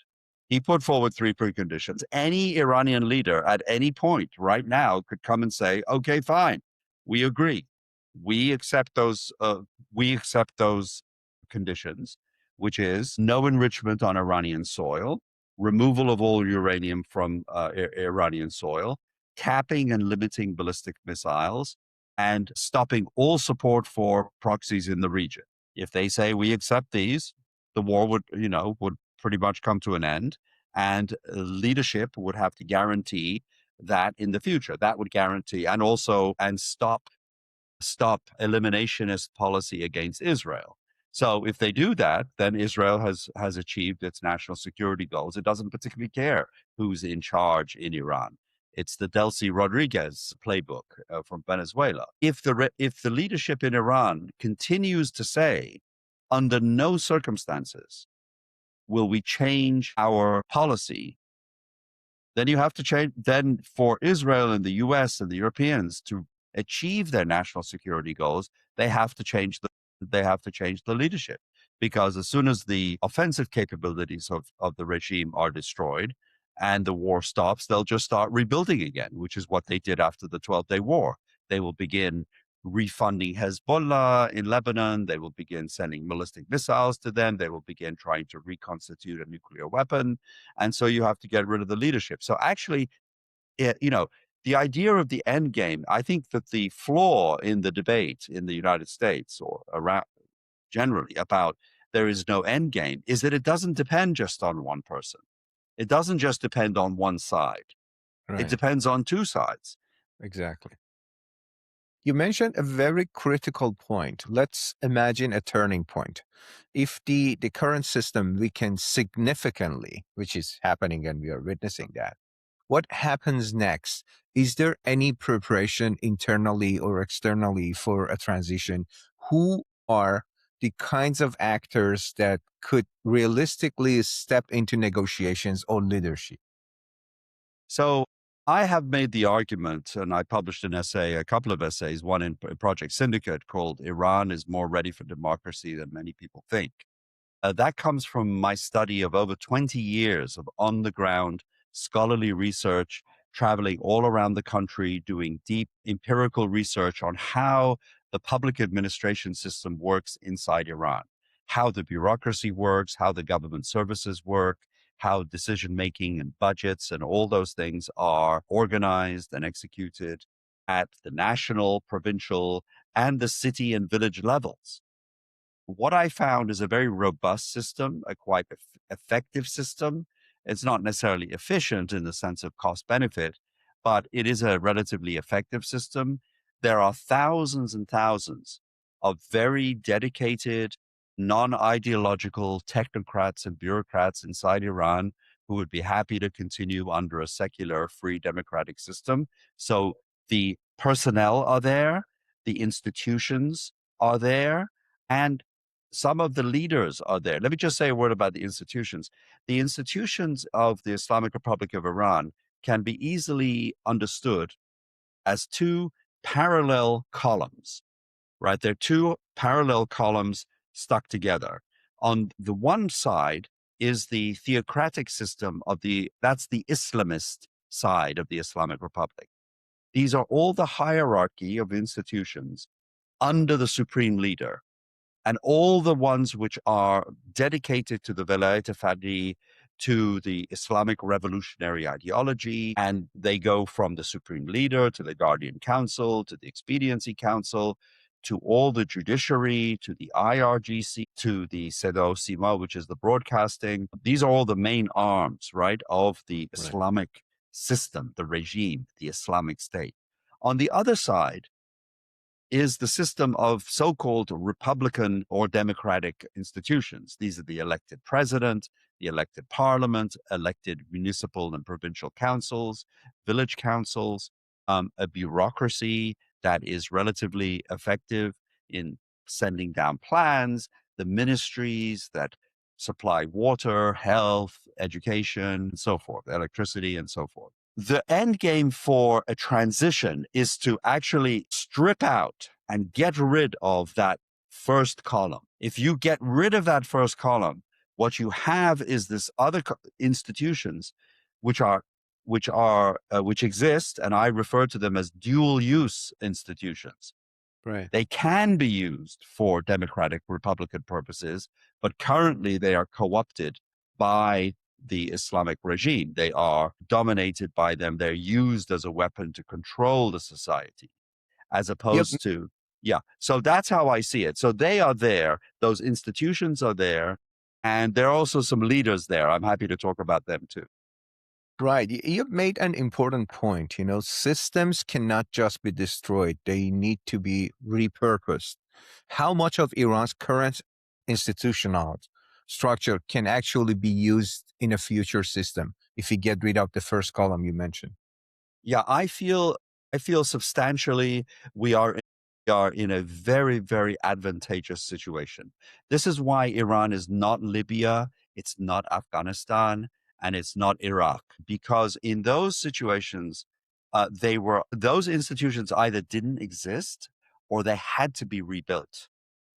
He put forward three preconditions. Any Iranian leader at any point right now could come and say, "Okay, fine, we agree. We accept those. We accept those conditions, which is no enrichment on Iranian soil, removal of all uranium from Iranian soil, capping and limiting ballistic missiles, and stopping all support for proxies in the region. If they say we accept these, the war would pretty much come to an end, and leadership would have to guarantee that in the future. That would guarantee and stop eliminationist policy against Israel. So if they do that, then Israel has achieved its national security goals. It doesn't particularly care who's in charge in Iran. It's the Delcy Rodriguez playbook from Venezuela. If the leadership in Iran continues to say, under no circumstances will we change our policy, then you have to change. Then for Israel and the U.S. and the Europeans to achieve their national security goals, they have to change the leadership, because as soon as the offensive capabilities of the regime are destroyed and the war stops, they'll just start rebuilding again, which is what they did after the 12-day war. They will begin refunding Hezbollah in Lebanon. They will begin sending ballistic missiles to them. They will begin trying to reconstitute a nuclear weapon. And so you have to get rid of the leadership. So actually, the idea of the end game, I think that the flaw in the debate in the United States or around generally about there is no end game is that it doesn't depend just on one person. It doesn't just depend on one side. It Right, depends on two sides. exactly. You mentioned a very critical point. Let's imagine a turning point. If the current system weakens significantly, which is happening and we are witnessing that, what happens next? Is there any preparation internally or externally for a transition? Who are the kinds of actors that could realistically step into negotiations or leadership? So I have made the argument, and I published an essay, a couple of essays, one in Project Syndicate called Iran is More Ready for Democracy Than Many People Think. That comes from my study of over 20 years of on the ground scholarly research, traveling all around the country, doing deep empirical research on how the public administration system works inside Iran, how the bureaucracy works, how the government services work, how decision making and budgets and all those things are organized and executed at the national, provincial, and the city and village levels. What I found is a very robust system, a quite effective system. It's not necessarily efficient in the sense of cost benefit, but it is a relatively effective system. There are thousands and thousands of very dedicated, non ideological technocrats and bureaucrats inside Iran who would be happy to continue under a secular, free, democratic system. So the personnel are there, the institutions are there, and some of the leaders are there. Let me just say a word about the institutions. The institutions of the Islamic Republic of Iran can be easily understood as two parallel columns, right? They're two parallel columns stuck together. On the one side is the theocratic system that's the Islamist side of the Islamic Republic. These are all the hierarchy of institutions under the supreme leader, and all the ones which are dedicated to the Velayat Fadi, to the Islamic revolutionary ideology, and they go from the supreme leader to the Guardian Council, to the Expediency Council, to all the judiciary, to the IRGC, to the Sedo Sima, which is the broadcasting. These are all the main arms, right, of the Right. Islamic system, the regime, the Islamic State. On the other side, is the system of so-called Republican or democratic institutions. These are the elected president, the elected parliament, elected municipal and provincial councils, village councils, a bureaucracy that is relatively effective in sending down plans, the ministries that supply water, health, education, and so forth, electricity, and so forth. The end game for a transition is to actually strip out and get rid of that first column. If you get rid of that first column, what you have is this other institutions which exist, and I refer to them as dual use institutions. Right. They can be used for democratic Republican purposes, but currently they are co-opted by the Islamic regime. They are dominated by them. They're used as a weapon to control the society, as Yep. opposed to, yeah. So that's how I see it. So they are there. Those institutions are there. And there are also some leaders there. I'm happy to talk about them too. Right. You've made an important point. Systems cannot just be destroyed, they need to be repurposed. How much of Iran's current institutional structure can actually be used in a future system if you get rid of the first column you mentioned? Yeah, I feel substantially we are in a very, very advantageous situation. This is why Iran is not Libya, it's not Afghanistan, and it's not Iraq, because in those situations, those institutions either didn't exist or they had to be rebuilt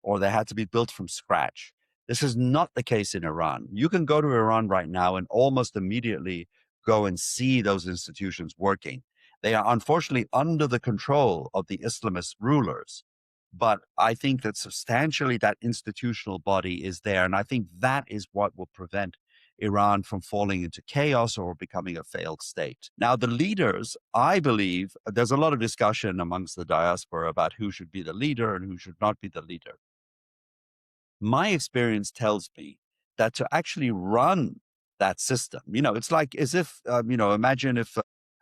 or they had to be built from scratch. This is not the case in Iran. You can go to Iran right now and almost immediately go and see those institutions working. They are unfortunately under the control of the Islamist rulers. But I think that substantially that institutional body is there. And I think that is what will prevent Iran from falling into chaos or becoming a failed state. Now, the leaders, I believe, there's a lot of discussion amongst the diaspora about who should be the leader and who should not be the leader. My experience tells me that to actually run that system, it's like as if, imagine if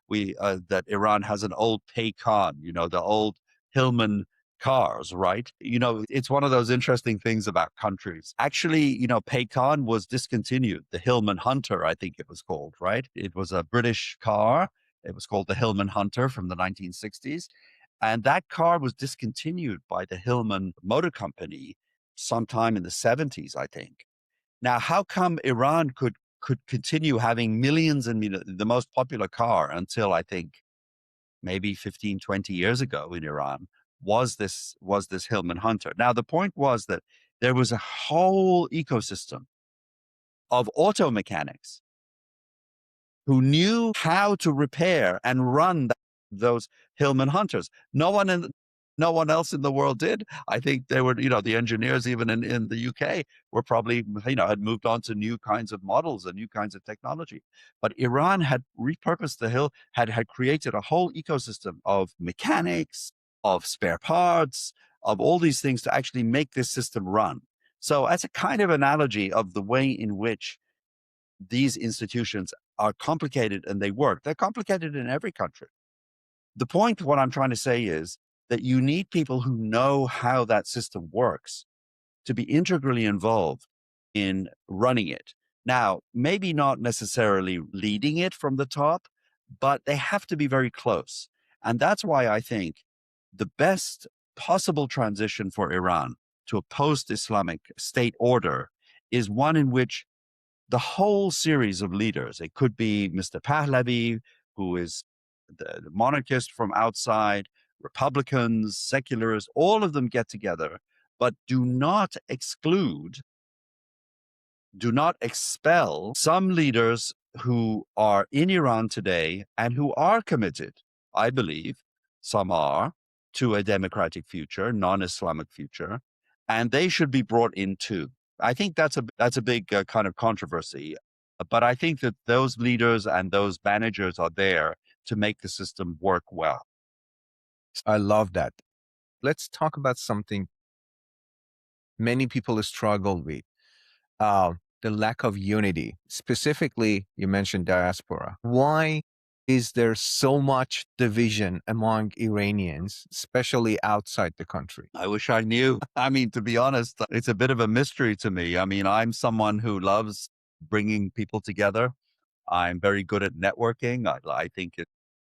that Iran has an old Paykan, the old Hillman cars, right? It's one of those interesting things about countries. Actually, Paykan was discontinued. The Hillman Hunter, I think it was called, right? It was a British car. It was called the Hillman Hunter from the 1960s. And that car was discontinued by the Hillman Motor Company sometime in the 70s, I think. Now, how come Iran could continue having millions and millions, the most popular car until I think maybe 15, 20 years ago in Iran was this Hillman Hunter. Now, the point was that there was a whole ecosystem of auto mechanics who knew how to repair and run those Hillman Hunters. No one else in the world did. I think they were, the engineers even in the UK were probably, had moved on to new kinds of models and new kinds of technology. But Iran had repurposed had created a whole ecosystem of mechanics, of spare parts, of all these things to actually make this system run. So as a kind of analogy of the way in which these institutions are complicated and they work. They're complicated in every country. The point, what I'm trying to say is that you need people who know how that system works to be integrally involved in running it. Now, maybe not necessarily leading it from the top, but they have to be very close. And that's why I think the best possible transition for Iran to a post-Islamic state order is one in which the whole series of leaders. It could be Mr. Pahlavi, who is the monarchist from outside, Republicans, secularists, all of them get together, but do not expel some leaders who are in Iran today and who are committed, I believe, some are, to a democratic future, non-Islamic future, and they should be brought in too. I think that's a big kind of controversy, but I think that those leaders and those managers are there to make the system work well. I love that. Let's talk about something many people struggle with, the lack of unity. Specifically, you mentioned diaspora. Why is there so much division among Iranians, especially outside the country? I wish I knew. I mean, to be honest, it's a bit of a mystery to me. I mean, I'm someone who loves bringing people together. I'm very good at networking. I think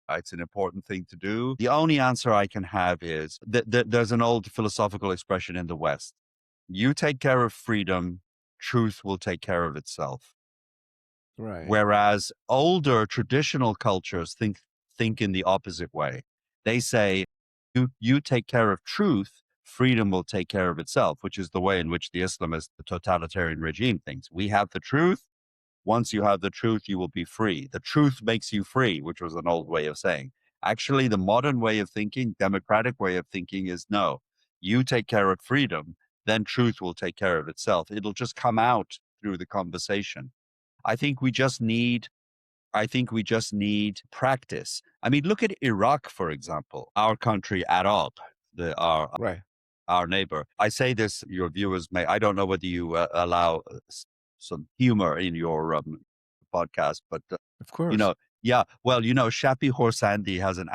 it's an important thing to do. The only answer I can have is that there's an old philosophical expression in the West. You take care of freedom, truth will take care of itself. Right. Whereas older traditional cultures think in the opposite way. They say, you take care of truth, freedom will take care of itself, which is the way in which the Islamist, the totalitarian regime thinks. We have the truth. Once you have the truth, you will be free. The truth makes you free, which was an old way of saying. Actually, the modern way of thinking, democratic way of thinking is no, you take care of freedom, then truth will take care of itself. It'll just come out through the conversation. I think we just need practice. I mean, look at Iraq, for example, our country, Arab, Right. our neighbor. I say this, your viewers I don't know whether you allow some humor in your podcast, but Of course. yeah, well, Shapi Horsandi has an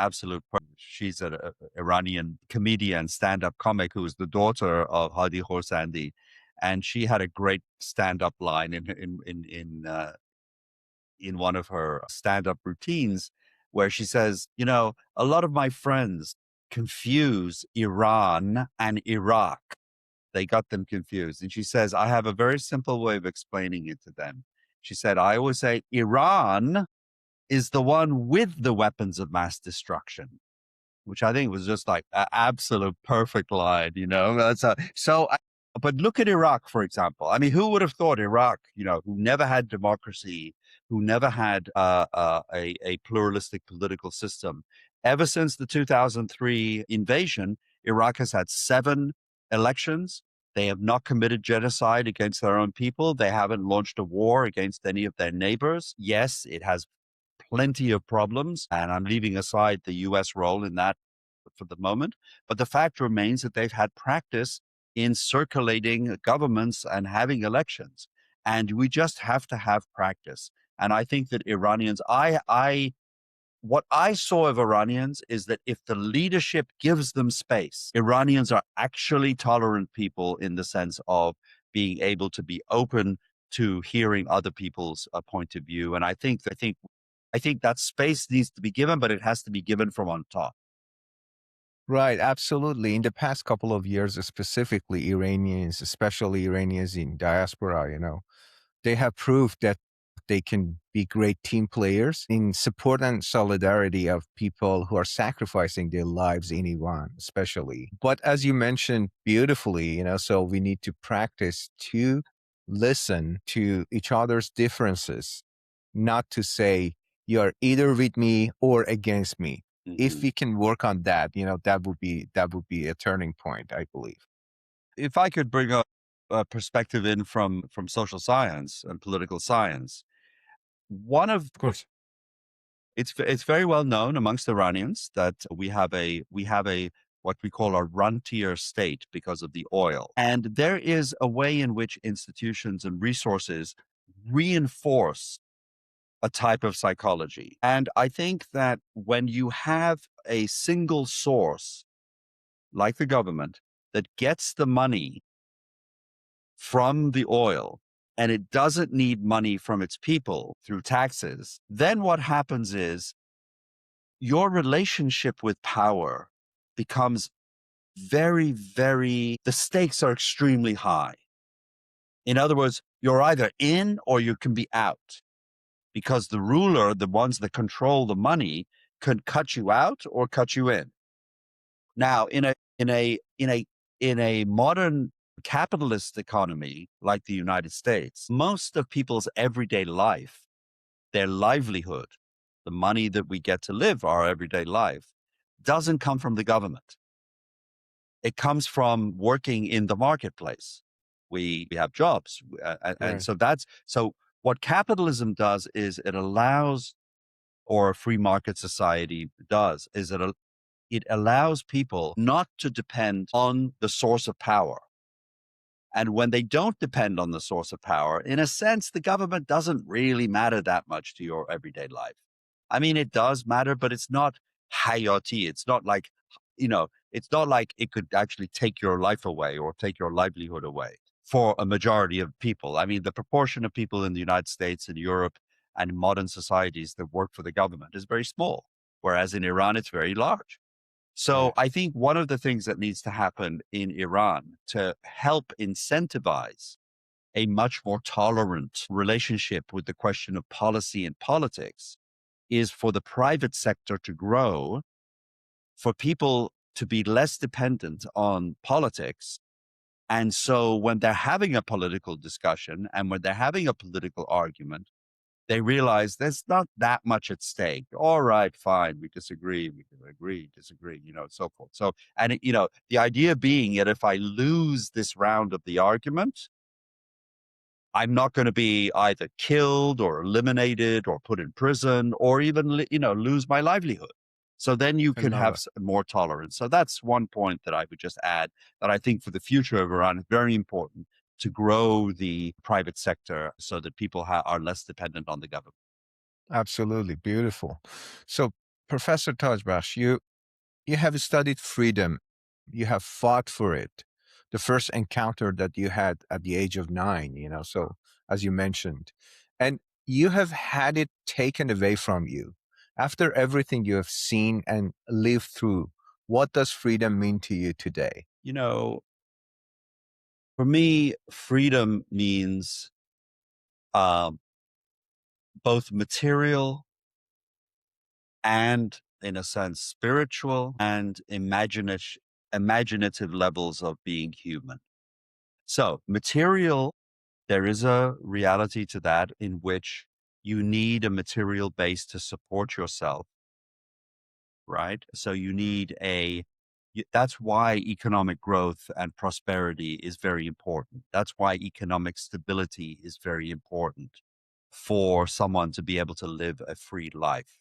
she's an Iranian comedian, stand-up comic who's the daughter of Hadi Horsandi. And she had a great stand-up line in one of her stand-up routines where she says, a lot of my friends confuse Iran and Iraq. They got them confused. And she says, I have a very simple way of explaining it to them. She said, I always say Iran is the one with the weapons of mass destruction, which I think was just like an absolute perfect line, but look at Iraq, for example. I mean, who would have thought Iraq, who never had democracy, who never had a pluralistic political system. Ever since the 2003 invasion, Iraq has had 7 elections. They have not committed genocide against their own people. They haven't launched a war against any of their neighbors. Yes, it has plenty of problems, and I'm leaving aside the US role in that for the moment. But the fact remains that they've had practice in circulating governments and having elections. And we just have to have practice. And I think that Iranians, what I saw of Iranians is that if the leadership gives them space, Iranians are actually tolerant people in the sense of being able to be open to hearing other people's point of view. And I think that space needs to be given, but it has to be given from on top. Right, absolutely. In the past couple of years, specifically Iranians, especially Iranians in diaspora, they have proved that they can be great team players in support and solidarity of people who are sacrificing their lives in Iran, especially. But as you mentioned beautifully, so we need to practice to listen to each other's differences, not to say you're either with me or against me. If Mhm. we can work on that, that would be a turning point, I believe. If I could bring a perspective in from social science and political science, one of Of course. it's very well known amongst Iranians that we have a what we call a rentier state because of the oil. And there is a way in which institutions and resources reinforce a type of psychology. And I think that when you have a single source like the government that gets the money from the oil and it doesn't need money from its people through taxes, then what happens is your relationship with power becomes the stakes are extremely high. In other words, you're either in or you can be out because the ruler, the ones that control the money, can cut you out or cut you in. Now, in a modern capitalist economy like the United States, most of people's everyday life, their livelihood, the money that we get to live our everyday life, doesn't come from the government. It comes from working in the marketplace. We have jobs, and Right. so what capitalism does is it allows, or a free market society does, is it allows people not to depend on the source of power. And when they don't depend on the source of power, in a sense, the government doesn't really matter that much to your everyday life. I mean, it does matter, but it's not hayati. It's not like it could actually take your life away or take your livelihood away for a majority of people. I mean, the proportion of people in the United States and Europe and modern societies that work for the government is very small, whereas in Iran, it's very large. So Right. I think one of the things that needs to happen in Iran to help incentivize a much more tolerant relationship with the question of policy and politics is for the private sector to grow, for people to be less dependent on politics. And so when they're having a political discussion and when they're having a political argument, they realize there's not that much at stake. All right, fine, we disagree, we can agree, disagree, so forth. So, the idea being that if I lose this round of the argument, I'm not going to be either killed or eliminated or put in prison or even, lose my livelihood. So then you I can love have it. more tolerance. So that's one point that I would just add that I think for the future of Iran is very important to grow the private sector so that people are less dependent on the government. Absolutely beautiful. So, Professor Tajbakhsh, you have studied freedom. You have fought for it. The first encounter that you had at the age of 9, so as you mentioned, and you have had it taken away from you. After everything you have seen and lived through, what does freedom mean to you today? You know, for me, freedom means um, both material and, in a sense, spiritual and imaginative levels of being human. So, material, there is a reality to that in which you need a material base to support yourself, right? So you need that's why economic growth and prosperity is very important. That's why economic stability is very important for someone to be able to live a free life.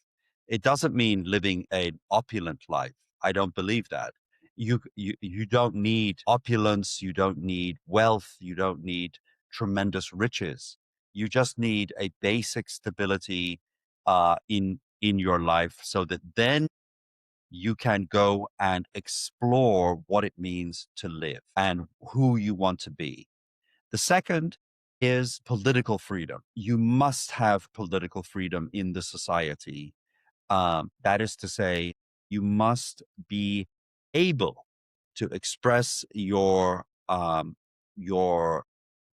It doesn't mean living an opulent life. I don't believe that. You don't need opulence, you don't need wealth, you don't need tremendous riches. You just need a basic stability in your life so that then you can go and explore what it means to live and who you want to be. The second is political freedom. You must have political freedom in the society. That is to say, you must be able to express your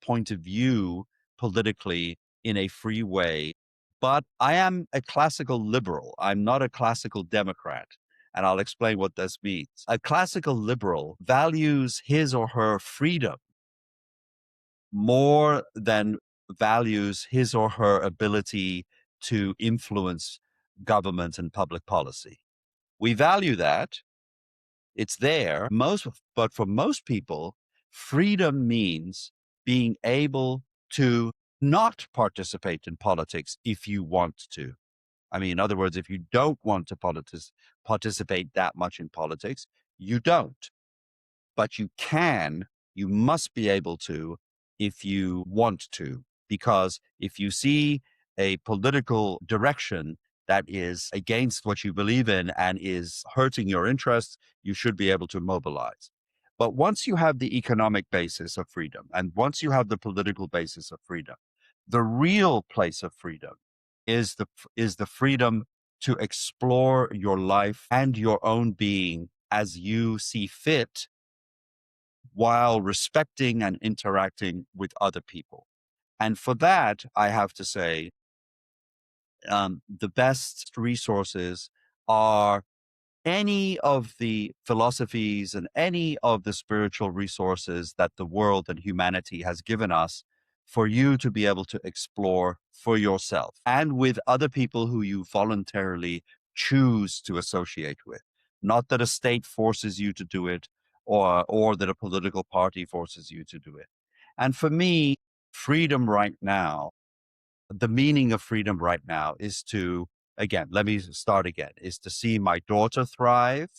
point of view politically in a free way. But I am a classical liberal. I'm not a classical Democrat. And I'll explain what this means. A classical liberal values his or her freedom more than values his or her ability to influence government and public policy. We value that. It's there. But for most people, freedom means being able to not participate in politics if you want to. I mean, in other words, if you don't want to participate that much in politics, you don't. But you must be able to if you want to. Because if you see a political direction that is against what you believe in and is hurting your interests, you should be able to mobilize. But once you have the economic basis of freedom and once you have the political basis of freedom, the real place of freedom is the freedom to explore your life and your own being as you see fit while respecting and interacting with other people. And for that, I have to say, the best resources are any of the philosophies and any of the spiritual resources that the world and humanity has given us for you to be able to explore for yourself and with other people who you voluntarily choose to associate with. Not that a state forces you to do it or that a political party forces you to do it. And for me, freedom right now, the meaning of freedom right now is to, again, let me start again, is to see my daughter thrive,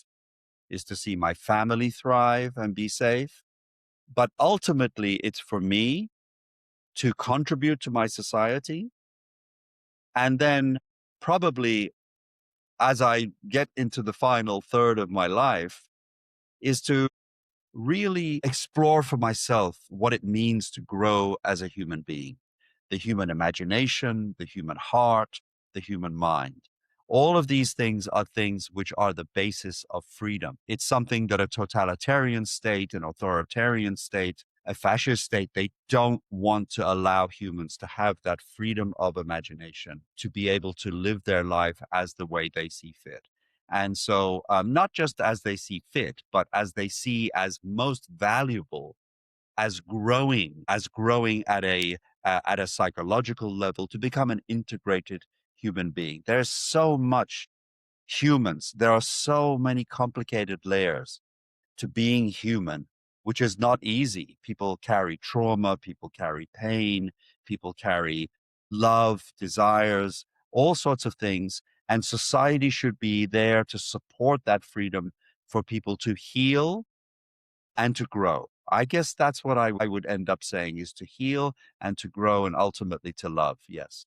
is to see my family thrive and be safe. But ultimately, it's for me to contribute to my society. And then probably as I get into the final third of my life, is to really explore for myself what it means to grow as a human being, the human imagination, the human heart, the human mind. All of these things are things which are the basis of freedom. It's something that a totalitarian state, an authoritarian state, a fascist state, they don't want to allow humans to have that freedom of imagination, to be able to live their life as the way they see fit. And so, not just as they see fit, but as they see as most valuable, as growing at a psychological level to become an integrated human being. There's so much humans. There are so many complicated layers to being human, which is not easy. People carry trauma, people carry pain, people carry love, desires, all sorts of things. And society should be there to support that freedom for people to heal and to grow. I guess that's what I would end up saying is to heal and to grow and ultimately to love. Yes.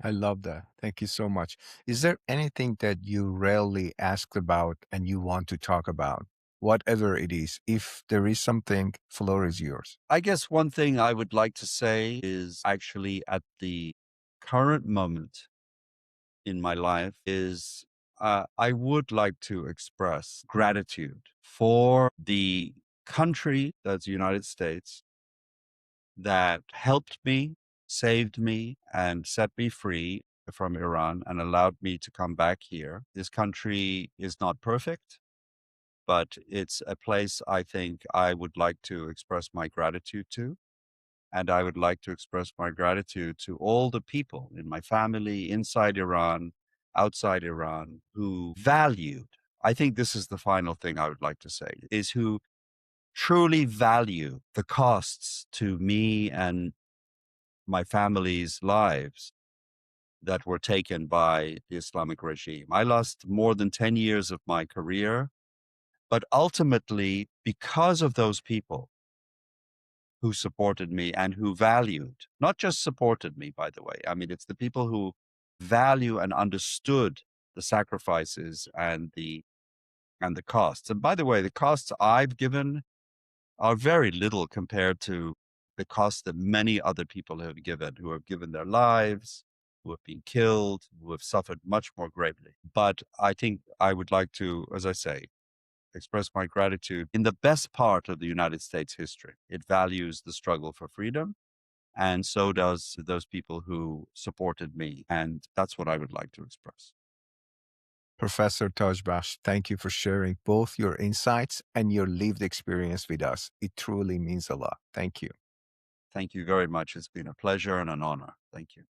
I love that. Thank you so much. Is there anything that you rarely asked about and you want to talk about? Whatever it is, if there is something, floor is yours. I guess one thing I would like to say is actually at the current moment in my life is I would like to express gratitude for the country that's the United States that helped me, saved me, and set me free from Iran and allowed me to come back here. This country is not perfect, but it's a place I think I would like to express my gratitude to. And I would like to express my gratitude to all the people in my family, inside Iran, outside Iran, who valued, I think this is the final thing I would like to say, is who truly value the costs to me and my family's lives that were taken by the Islamic regime. I lost more than 10 years of my career, but ultimately, because of those people, who supported me and who valued, not just supported me, by the way. I mean, it's the people who value and understood the sacrifices and the costs. And by the way, the costs I've given are very little compared to the costs that many other people have given, who have given their lives, who have been killed, who have suffered much more gravely. But I think I would like to, as I say, express my gratitude in the best part of the United States history. It values the struggle for freedom, and so does those people who supported me. And that's what I would like to express. Professor Tajbakhsh, thank you for sharing both your insights and your lived experience with us. It truly means a lot. Thank you. Thank you very much. It's been a pleasure and an honor. Thank you.